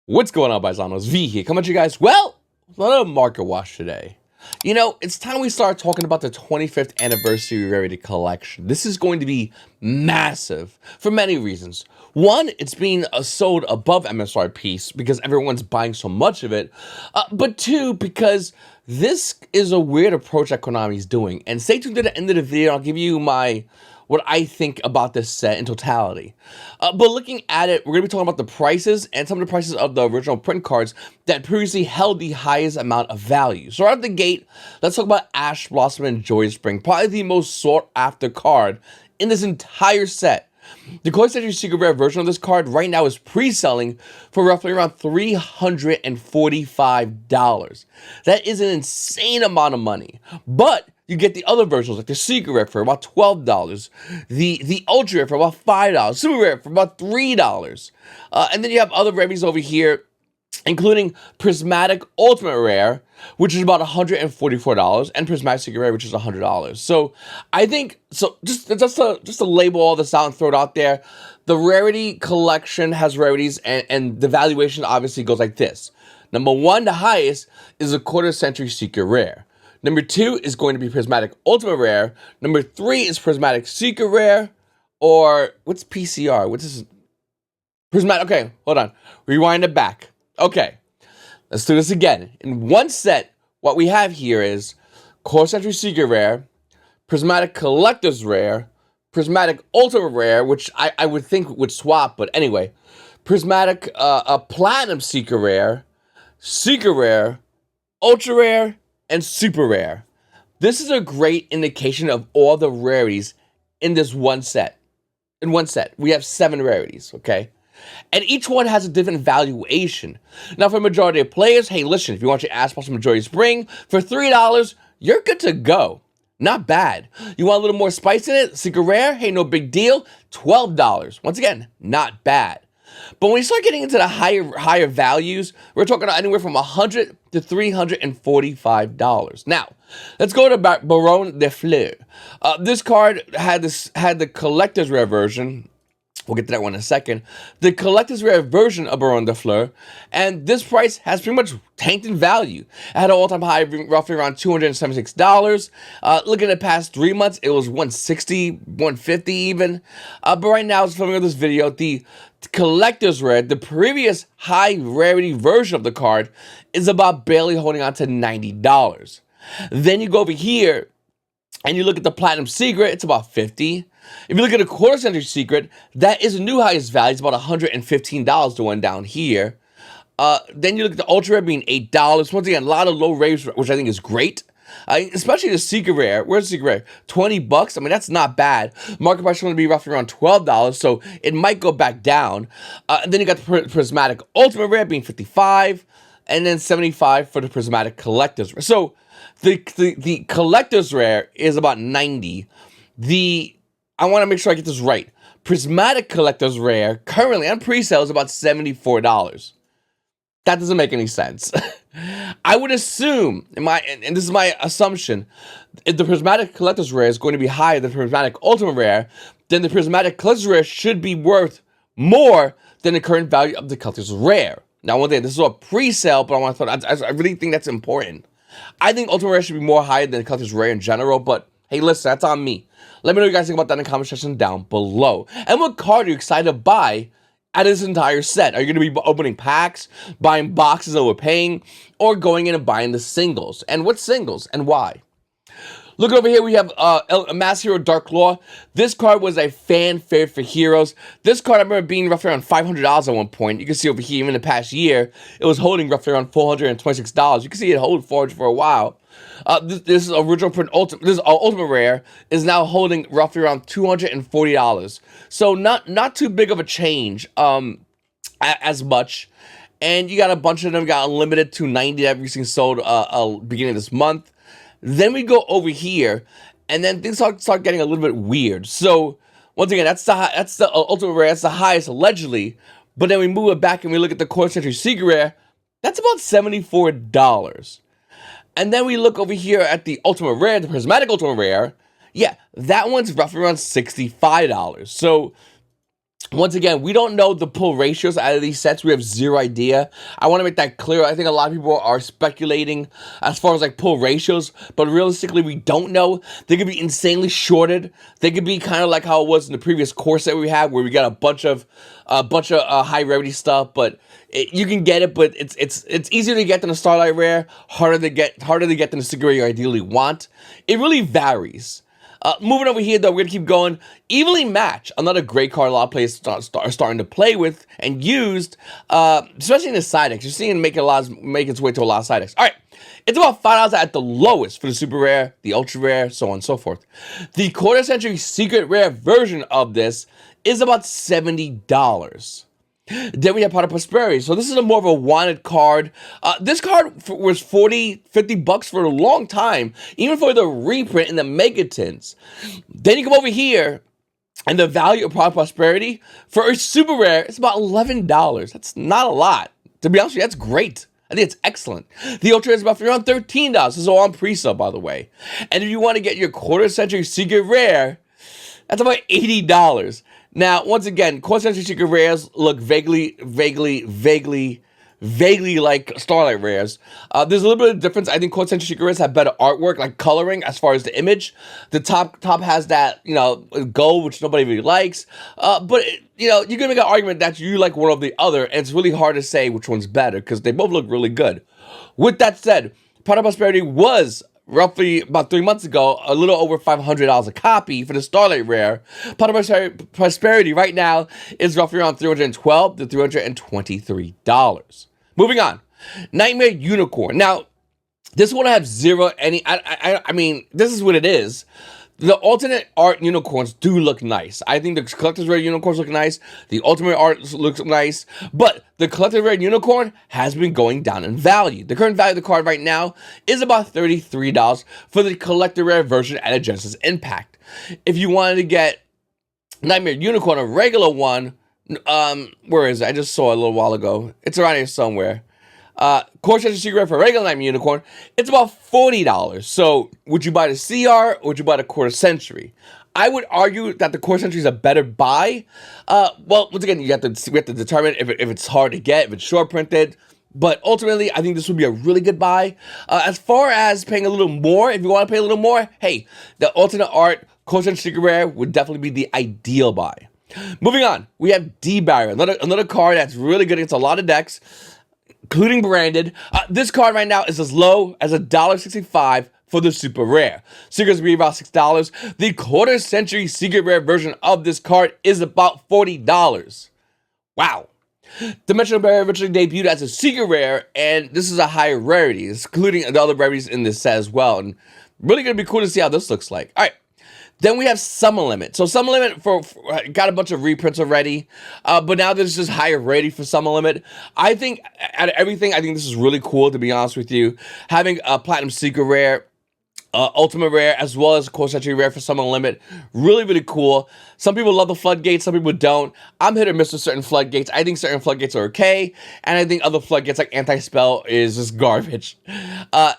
What's going on, Paisanos? V here, coming at you guys. Well, another market watch today. You know, it's time we start talking about the 25th anniversary rarity collection. This is going to be massive for many reasons. One, it's being sold above MSRP because everyone's buying so much of it. But two, because this is a weird approach that Konami is doing. And stay tuned to the end of the video. I'll give you what I think about this set in totality. But looking at it, we're going to be talking about the prices and some of the prices of the original print cards that previously held the highest amount of value. So right out the gate, let's talk about Ash Blossom and Joy Spring, probably the most sought after card in this entire set. The Collector's Edition Secret Rare version of this card right now is pre-selling for roughly around $345. That is an insane amount of money. But you get the other versions like the Secret Rare for about $12, the Ultra Rare for about $5, Super Rare for about $3. And then you have other rares over here, including Prismatic Ultimate Rare, which is about $144, and Prismatic Secret Rare, which is $100. So I think, just to label all this out and throw it out there, the rarity collection has rarities, and the valuation obviously goes like this. Number one, the highest, is a quarter-century Secret Rare. Number two is going to be Prismatic Ultimate Rare. Number three is Prismatic Secret Rare, or what's PCR? What's this? Prismatic, okay, hold on. Rewind it back. Okay, let's do this again. In one set, what we have here is Core Century Secret Rare, Prismatic Collector's Rare, Prismatic Ultimate Rare, which I would think would swap, but anyway, Prismatic Platinum Secret Rare, Ultra Rare, and Super Rare. This is a great indication of all the rarities in this one set. In one set, we have 7 rarities, okay? And each one has a different valuation. Now, for a majority of players, hey, listen, if you want your Ash Blossom Joy Spring for $3, you're good to go. Not bad. You want a little more spice in it? Secret Rare? Hey, no big deal. $12. Once again, not bad. But when we start getting into the higher values, we're talking about anywhere from $100 to $345. Now, let's go to Baron de Fleur. This card had the Collector's Rare version. We'll get to that one in a second. The Collector's Rare version of Baron de Fleur, and this price has pretty much tanked in value. It had an all-time high, roughly around $276. Looking at the past 3 months, it was $160, $150 even. But right now, as filming this video, the Collector's Rare, the previous high rarity version of the card, is about barely holding on to $90. Then you go over here, and you look at the Platinum Secret, it's about $50. If you look at a Quarter Century Secret, that is a new highest value. It's about $115, the one down here. Then you look at the Ultra Rare being $8. Once again, a lot of low rates, which I think is great. Especially the Secret Rare. Where's the Secret Rare? $20? I mean, that's not bad. Market price is going to be roughly around $12, so it might go back down. And then you got the Prismatic Ultimate Rare being $55, and then $75 for the Prismatic Collector's Rare. So the Collector's Rare is about $90. I want to make sure I get this right. Prismatic Collector's Rare, currently on pre-sale, is about $74. That doesn't make any sense. I would assume, and this is my assumption, if the Prismatic Collector's Rare is going to be higher than the Prismatic Ultimate Rare, then the Prismatic Collector's Rare should be worth more than the current value of the Collector's Rare. Now, one thing, this is a pre-sale, but I really think that's important. I think Ultimate Rare should be more higher than the Collector's Rare in general, but hey, listen, that's on me. Let me know what you guys think about that in the comment section down below. And what card are you excited to buy out of this entire set? Are you going to be opening packs, buying boxes overpaying, or going in and buying the singles? And what singles and why? Look over here, we have Mass Hero Dark Claw. This card was a fan favorite for heroes. This card I remember being roughly around $500 at one point. You can see over here, even in the past year, it was holding roughly around $426. You can see it hold $400 for a while. This is original print Ultimate Rare is now holding roughly around $240. So not too big of a change as much. And you got a bunch of them got unlimited to 90 that recently sold beginning of this month. Then we go over here, and then things start getting a little bit weird. So once again, that's the Ultimate Rare, that's the highest allegedly. But then we move it back and we look at the Core Century Secret Rare. That's about $74. And then we look over here at the Ultimate Rare, the Prismatic Ultimate Rare. Yeah, that one's roughly around $65. So Once again, we don't know the pull ratios out of these sets. We have zero idea. I want to make that clear. I think a lot of people are speculating as far as like pull ratios, but realistically, we don't know. They could be insanely shorted. They could be kind of like how it was in the previous core set we had, where we got a bunch of high rarity stuff. But you can get it, but it's easier to get than a Starlight Rare. Harder to get than a Secret Rare you ideally want. It really varies. Moving over here, though, we're going to keep going. Evenly Match, another great card a lot of players are starting to play with and used, especially in the side decks. You're seeing it make its way to a lot of side decks. All right, it's about $5 at the lowest for the Super Rare, the Ultra Rare, so on and so forth. The Quarter Century Secret Rare version of this is about $70. Then we have Pot of Prosperity. So this is more of a wanted card. This card was $50 for a long time, even for the reprint in the Megatins. Then you come over here, and the value of Pot of Prosperity for a Super Rare is about $11. That's not a lot. To be honest with you, that's great. I think it's excellent. The Ultra is about around $13. This is all on pre-sale, by the way. And if you want to get your Quarter Century Secret Rare, that's about $80. Now, once again, Quarter Century Secret Rares look vaguely like Starlight Rares. There's a little bit of difference. I think Quarter Century Secret Rares have better artwork, like coloring, as far as the image. The top has that, gold, which nobody really likes. But you can make an argument that you like one or the other, and it's really hard to say which one's better, because they both look really good. With that said, Pot of Prosperity was roughly about 3 months ago, a little over $500 a copy for the Starlight Rare. Pot of Prosperity right now is roughly around $312 to $323. Moving on, Nightmare Unicorn. Now, this one I have I mean, this is what it is. The alternate art unicorns do look nice. I think the collector's rare unicorns look nice. The ultimate art looks nice. But the collector's rare unicorn has been going down in value. The current value of the card right now is about $33 for the collector rare version at a Genesis Impact. If you wanted to get Nightmare Unicorn, a regular one, where is it? I just saw it a little while ago. It's around here somewhere. Quarter Century Secret Rare for regular Nightmare Unicorn, it's about $40. So, would you buy the CR or would you buy the Quarter Century? I would argue that the Quarter Century is a better buy. Well, once again, we have to determine if it's hard to get, if it's short printed. But ultimately, I think this would be a really good buy. As far as paying a little more, if you want to pay a little more, hey, the alternate art Quarter Century Secret Rare would definitely be the ideal buy. Moving on, we have D-Barrier, another card that's really good against a lot of decks, including branded. This card right now is as low as $1.65 for the Super Rare. Secrets will be about $6. The Quarter Century Secret Rare version of this card is about $40. Wow. Dimensional Barrier originally debuted as a Secret Rare, and this is a higher rarity, including the other rarities in this set as well. And really going to be cool to see how this looks like. All right. Then we have Summer Limit. So Summer Limit for got a bunch of reprints already, but now there's just higher rating for Summer Limit. I think out of everything, I think this is really cool, to be honest with you. Having a Platinum Secret Rare, Ultimate Rare, as well as Quarter Century Rare for Summer Limit. Really, really cool. Some people love the floodgates, some people don't. I'm hit or miss with certain floodgates. I think certain floodgates are okay, and I think other floodgates like Anti-Spell is just garbage.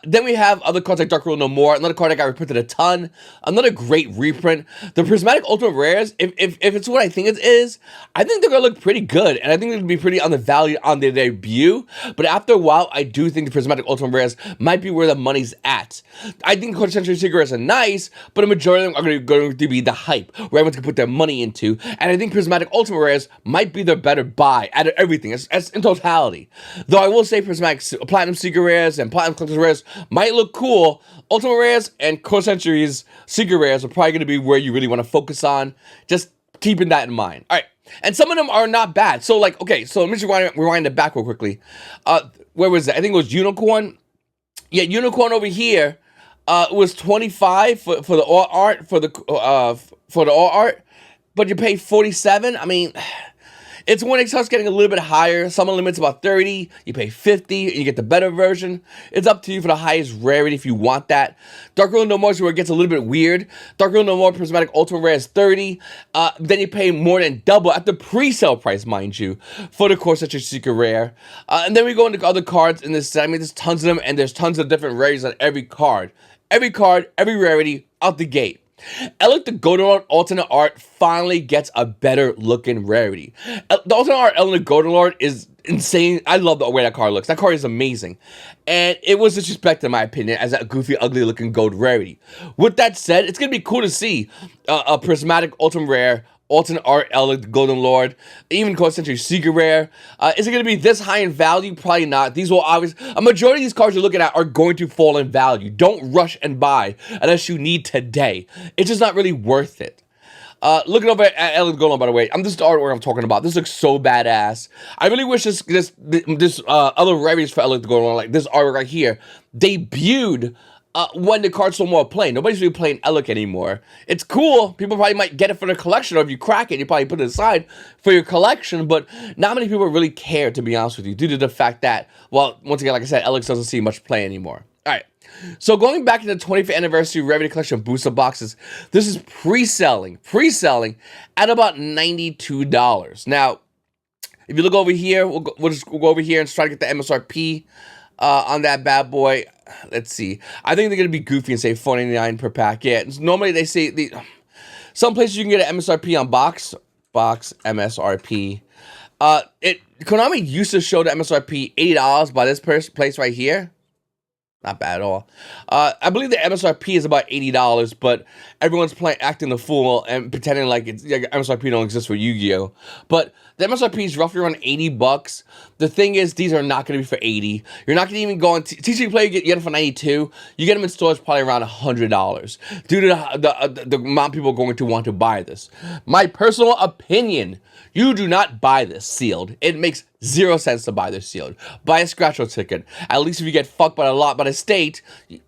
Then we have other cards like Dark Rule No More, another card that got reprinted a ton. Another great reprint. The Prismatic Ultimate Rares, if it's what I think it is, I think they're going to look pretty good, and I think they're going to be pretty undervalued on their debut. But after a while, I do think the Prismatic Ultimate Rares might be where the money's at. I think Quarter Century Secret Rares are nice, but a majority of them are going to be the hype, where everyone's going to put their money into, and I think Prismatic Ultimate Rares might be their better buy out of everything, as in totality. Though I will say Prismatic Platinum Secret Rares and Platinum Collector's Rares might look cool, Ultimate Rares and Quarter Century's Secret Rares are probably going to be where you really want to focus on, just keeping that in mind. Alright, and some of them are not bad. So like, okay, so let me just rewind it back real quickly. Where was it? I think it was Unicorn. Yeah, Unicorn over here was $25 for the all art, for the all art, but you pay $47. I mean, it's when it starts getting a little bit higher. Summer Limit's about $30. You pay $50, and you get the better version. It's up to you for the highest rarity if you want that. Dark Rule No More is where it gets a little bit weird. Dark Rule No More Prismatic Ultimate Rare is $30. Then you pay more than double at the pre-sale price, mind you, for the Quarter Century Secret Rare. And then we go into other cards in this set. I mean, there's tons of them, and there's tons of different rarities on every card. Every card, every rarity, out the gate. Elec the Golden Lord alternate art finally gets a better looking rarity. The alternate art Elec the Golden Lord is insane. I love the way that card looks. That card is amazing. And it was disrespected in my opinion as a goofy, ugly looking gold rarity. With that said, it's going to be cool to see a prismatic ultimate rare alternate art Elec Golden Lord, even Core Century Secret Rare. Is it going to be this high in value? Probably not. These will obviously, a majority of these cards you're looking at are going to fall in value. Don't rush and buy unless you need today. It's just not really worth it. Looking over at Elec Golden, by the way, this is the artwork I'm talking about. This looks so badass. I really wish this other rarities for Elec Golden, like this artwork right here, debuted when the card's no more playing. Nobody's really playing Elec anymore. It's cool. People probably might get it for their collection, or if you crack it, you probably put it aside for your collection, but not many people really care, to be honest with you, due to the fact that, well, once again, like I said, Elec doesn't see much play anymore. All right. So going back to the 25th anniversary Rarity Collection booster boxes, this is pre-selling at about $92. Now, if you look over here, we'll go over here and try to get the MSRP on that bad boy. Let's see. I think they're gonna be goofy and say $4.99 per pack. Yeah, normally they say some places you can get an MSRP on box MSRP. Konami used to show the MSRP $80 by this place right here. Not bad at all. I believe the MSRP is about $80, but everyone's acting the fool and pretending like MSRP don't exist for Yu-Gi-Oh. But the MSRP is roughly around $80. The thing is, these are not going to be for $80. You're not going to even go on TCG Play. You get them for $92. You get them in stores probably around $100 due to the amount of people going to want to buy this. My personal opinion: you do not buy this sealed. It makes 0 sense to buy this sealed. Buy a scratch-out ticket. At least if you get fucked by the state,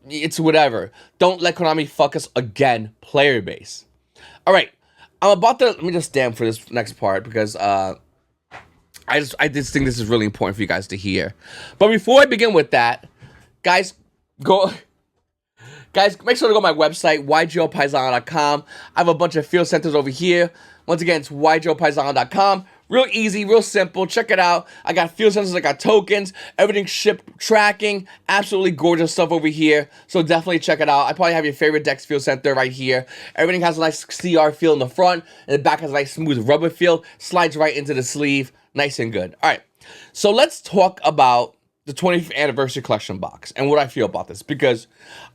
it's whatever. Don't let Konami fuck us again, player base. All right, I'm about to, let me just stand for this next part because I just think this is really important for you guys to hear. But before I begin with that, guys, make sure to go to my website, YuGiOh YGOPaisano.com. I have a bunch of field centers over here. Once again, it's YuGiOh Real easy, real simple. Check it out. I got field sensors, I got tokens, everything ship tracking. Absolutely gorgeous stuff over here. So definitely check it out. I probably have your favorite Dex field center right here. Everything has a nice CR feel in the front, and the back has a nice smooth rubber feel. Slides right into the sleeve. Nice and good. All right. So let's talk about the 20th anniversary collection box and what I feel about this, because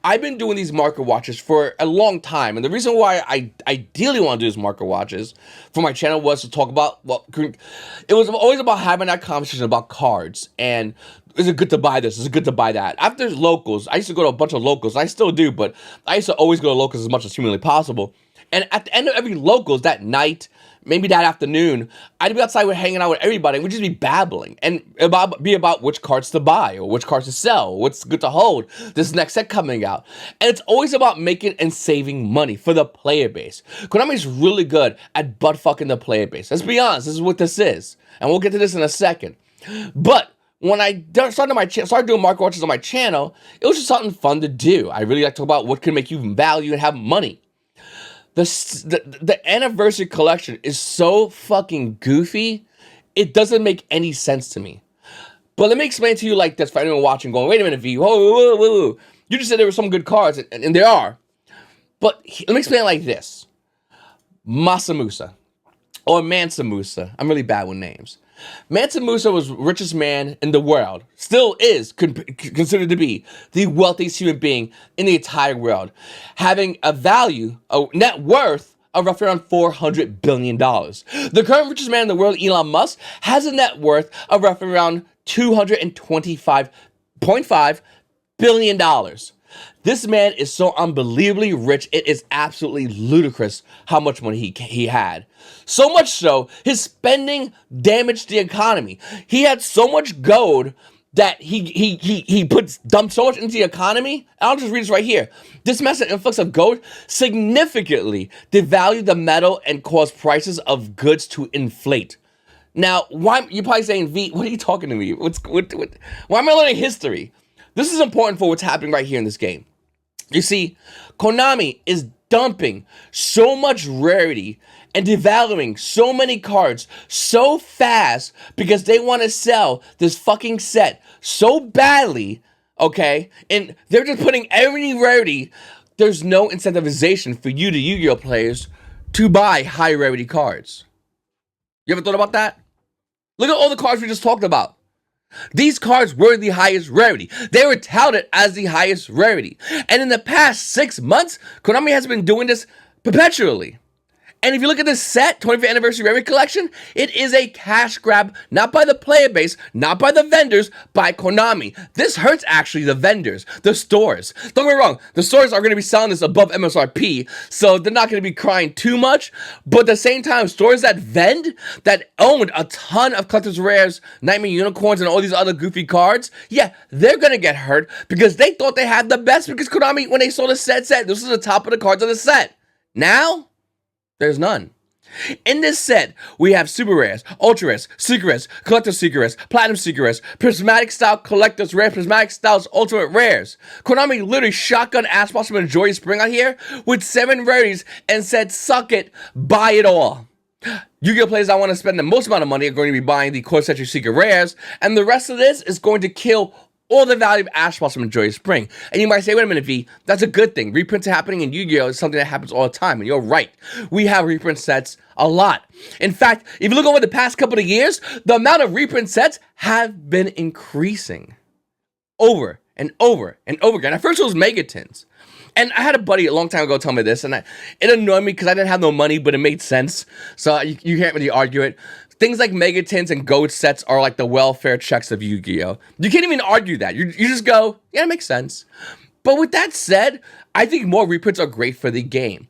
I've been doing these market watches for a long time, and the reason why I ideally want to do these market watches for my channel was to talk about, well, it was always about having that conversation about cards, and is it good to buy this? Is it good to buy that? After locals, I used to go to a bunch of locals. I still do, but I used to always go to locals as much as humanly possible. And at the end of every locals that night, maybe that afternoon, I'd be outside hanging out with everybody, and we'd just be babbling and be about which cards to buy or which cards to sell, what's good to hold, this next set coming out. And it's always about making and saving money for the player base. Konami's really good at butt fucking the player base. Let's be honest, this is what this is. And we'll get to this in a second. But when I started doing market watches on my channel, it was just something fun to do. I really like to talk about what can make you value and have money. The anniversary collection is so fucking goofy, it doesn't make any sense to me. But let me explain to you like this for anyone watching going, wait a minute, V, whoa. You just said there were some good cards, and there are. But let me explain it like this. Mansa Musa, or Mansa Musa. I'm really bad with names. Mansa Musa was the richest man in the world, still is considered to be the wealthiest human being in the entire world, having a net worth of roughly around $400 billion. The current richest man in the world, Elon Musk, has a net worth of roughly around $225.5 billion. This man is so unbelievably rich, it is absolutely ludicrous how much money he had. So much so, his spending damaged the economy. He had so much gold that he dumped so much into the economy. I'll just read this right here. This massive influx of gold significantly devalued the metal and caused prices of goods to inflate. Now, why you're probably saying, V, what are you talking to me? Why am I learning history? This is important for what's happening right here in this game. You see, Konami is dumping so much rarity and devaluing so many cards so fast because they want to sell this fucking set so badly, okay? And they're just putting every rarity there's no incentivization for you, the Yu-Gi-Oh players, to buy high rarity cards. You ever thought about that? Look at all the cards we just talked about. These cards were the highest rarity. They were touted as the highest rarity. And in the past 6 months, Konami has been doing this perpetually. And if you look at this set, 25th Anniversary Rarity Collection, it is a cash grab, not by the player base, not by the vendors, by Konami. This hurts actually the vendors, the stores. Don't get me wrong, the stores are going to be selling this above MSRP, so they're not going to be crying too much. But at the same time, stores that vend, that owned a ton of Collector's Rares, Nightmare Unicorns, and all these other goofy cards, yeah, they're going to get hurt because they thought they had the best because Konami, when they sold the set, said this is the top of the cards of the set. Now, there's none. In this set, we have Super Rares, Ultra Rares, Secret Rares, Collector's Secret Rares, Platinum Secret Rares, Prismatic Style Collector's Rares, Prismatic Styles Ultimate Rares. Konami literally shotgun ass bought some Joy Spring out here with 7 rarities and said, suck it, buy it all. Yu-Gi-Oh players that want to spend the most amount of money are going to be buying the Core Century Secret Rares, and the rest of this is going to kill all the value of Ash Blossom and Joyous Spring. And you might say, wait a minute, V, that's a good thing. Reprints are happening in Yu-Gi-Oh! Is something that happens all the time, and you're right. We have reprint sets a lot. In fact, if you look over the past couple of years, the amount of reprint sets have been increasing over and over and over again. At first, it was Megatins. And I had a buddy a long time ago tell me this, and it annoyed me because I didn't have no money, but it made sense. So you can't really argue it. Things like Megatins and Gold sets are like the welfare checks of Yu-Gi-Oh! You can't even argue that. You just go, yeah, it makes sense. But with that said, I think more reprints are great for the game.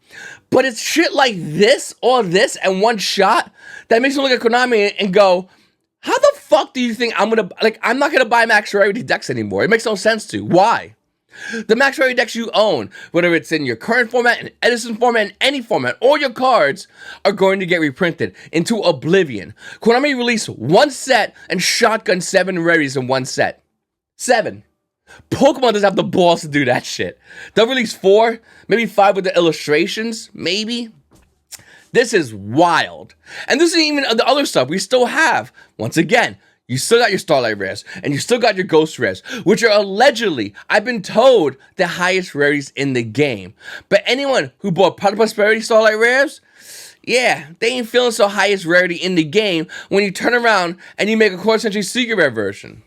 But it's shit like this, all this, and one shot that makes me look at Konami and go, how the fuck do you think I'm not gonna buy max rarity decks anymore? It makes no sense to. Why? The max rarity decks you own, whether it's in your current format, in Edison format, in any format, all your cards are going to get reprinted into oblivion. Konami released one set and shotgun 7 rarities in one set. 7. Pokemon doesn't have the balls to do that shit. They'll release 4, maybe 5 with the illustrations, maybe. This is wild. And this isn't even the other stuff we still have. Once again, you still got your Starlight Rares, and you still got your Ghost Rares, which are allegedly, I've been told, the highest rarities in the game. But anyone who bought Product Prosperity Starlight Rares, yeah, they ain't feeling so highest rarity in the game when you turn around and you make a Core Century Secret Rare version.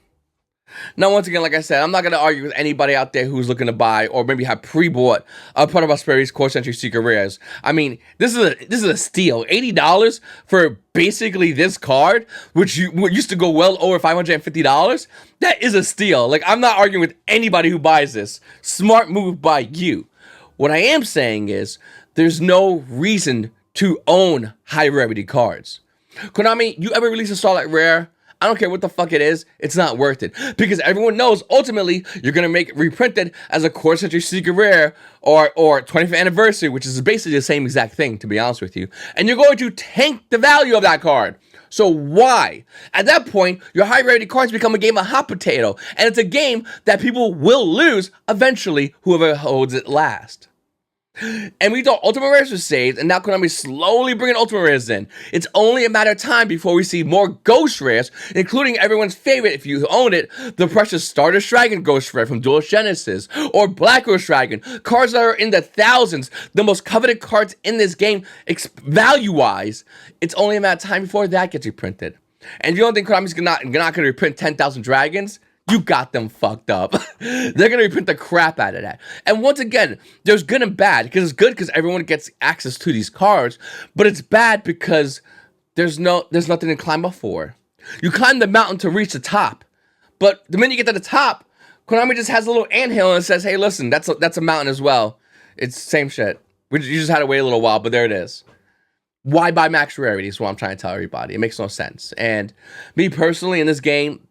Now, once again, like I said, I'm not going to argue with anybody out there who's looking to buy or maybe have pre-bought a Product Prosperity's Core Century Secret Rares. I mean, this is a steal. $80 for basically this card, which used to go well over $550. That is a steal. Like, I'm not arguing with anybody who buys this. Smart move by you. What I am saying is there's no reason to own high rarity cards. Konami, you ever release a Starlight Rare? I don't care what the fuck it is, it's not worth it. Because everyone knows, ultimately, you're going to make it reprinted as a Core Century Secret Rare or 25th Anniversary, which is basically the same exact thing, to be honest with you. And you're going to tank the value of that card. So why? At that point, your high rarity cards become a game of hot potato. And it's a game that people will lose eventually, whoever holds it last. And we thought Ultimate Rares was saved, and now Konami's slowly bringing Ultimate Rares in. It's only a matter of time before we see more Ghost Rares, including everyone's favorite, if you own it, the precious Stardust Dragon Ghost Rare from Duelist Genesis, or Black Rose Dragon, cards that are in the thousands, the most coveted cards in this game, value-wise. It's only a matter of time before that gets reprinted. And if you don't think Konami's not going to reprint 10,000 dragons, you got them fucked up. They're going to reprint the crap out of that. And once again, there's good and bad. Because it's good because everyone gets access to these cards. But it's bad because there's nothing to climb up for. You climb the mountain to reach the top. But the minute you get to the top, Konami just has a little anthill and says, hey, listen, that's a mountain as well. It's the same shit. You just had to wait a little while, but there it is. Why buy max rarity is what I'm trying to tell everybody. It makes no sense. And me personally, in this game,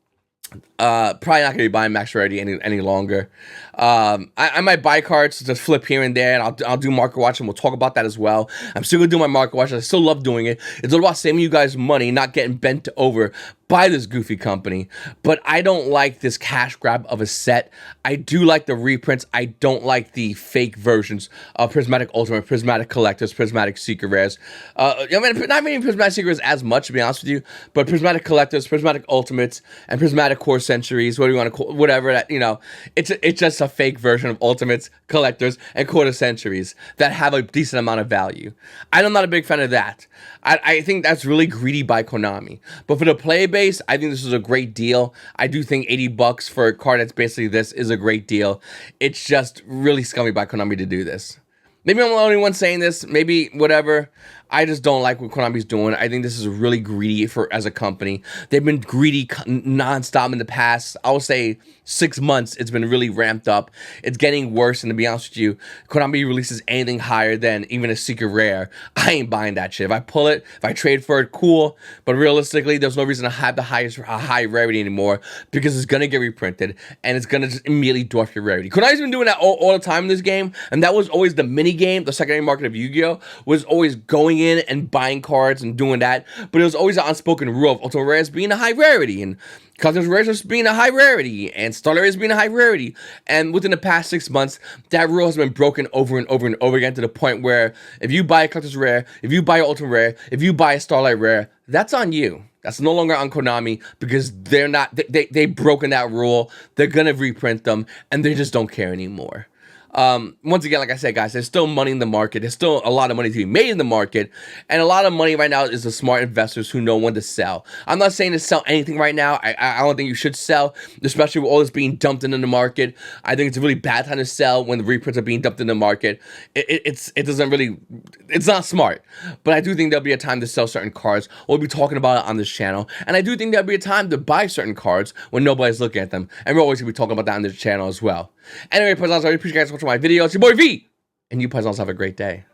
probably not gonna be buying max rarity any longer. I might buy cards to flip here and there, and I'll do market watch, and we'll talk about that as well. I'm still gonna do my market watch. I still love doing it. It's all about saving you guys money, not getting bent over by this goofy company. But I don't like this cash grab of a set. I do like the reprints. I don't like the fake versions of Prismatic Ultimate, Prismatic Collectors, Prismatic Secret Rares. I mean, not many Prismatic Secret Rares as much, to be honest with you, but Prismatic Collectors, Prismatic Ultimates, and Prismatic core centuries, what do you want to call, whatever that, you know, it's just a fake version of ultimates, collectors, and quarter centuries that have a decent amount of value. I'm not a big fan of that. I think that's really greedy by Konami. But for the player base, I think this is a great deal. I do think $80 for a card that's basically this is a great deal. It's just really scummy by Konami to do this. Maybe I'm the only one saying this, maybe whatever. I just don't like what Konami's doing. I think this is really greedy as a company. They've been greedy nonstop in the past. I would say 6 months, it's been really ramped up. It's getting worse, and to be honest with you, Konami releases anything higher than even a secret rare, I ain't buying that shit. If I pull it, if I trade for it, cool. But realistically, there's no reason to have a high rarity anymore because it's gonna get reprinted and it's gonna just immediately dwarf your rarity. Konami's been doing that all the time in this game, and that was always the mini game. The secondary market of Yu-Gi-Oh was always going in and buying cards and doing that, but it was always an unspoken rule of ultimate rares being a high rarity and collector's rares being a high rarity and starter rares being a high rarity. And within the past 6 months, that rule has been broken over and over and over again to the point where if you buy a collector's rare, if you buy an ultimate rare, if you buy a starlight rare, that's on you. That's no longer on Konami because they're not, they've broken that rule. They're gonna reprint them and they just don't care anymore. Once again, like I said, guys, there's still money in the market. There's still a lot of money to be made in the market. And a lot of money right now is the smart investors who know when to sell. I'm not saying to sell anything right now. I don't think you should sell, especially with all this being dumped into the market. I think it's a really bad time to sell when the reprints are being dumped in the market. It's not smart. But I do think there'll be a time to sell certain cards. We'll be talking about it on this channel. And I do think there'll be a time to buy certain cards when nobody's looking at them. And we're always going to be talking about that on this channel as well. Anyway, Paisans, I really appreciate you guys watching my video. It's your boy V, and you Paisans have a great day.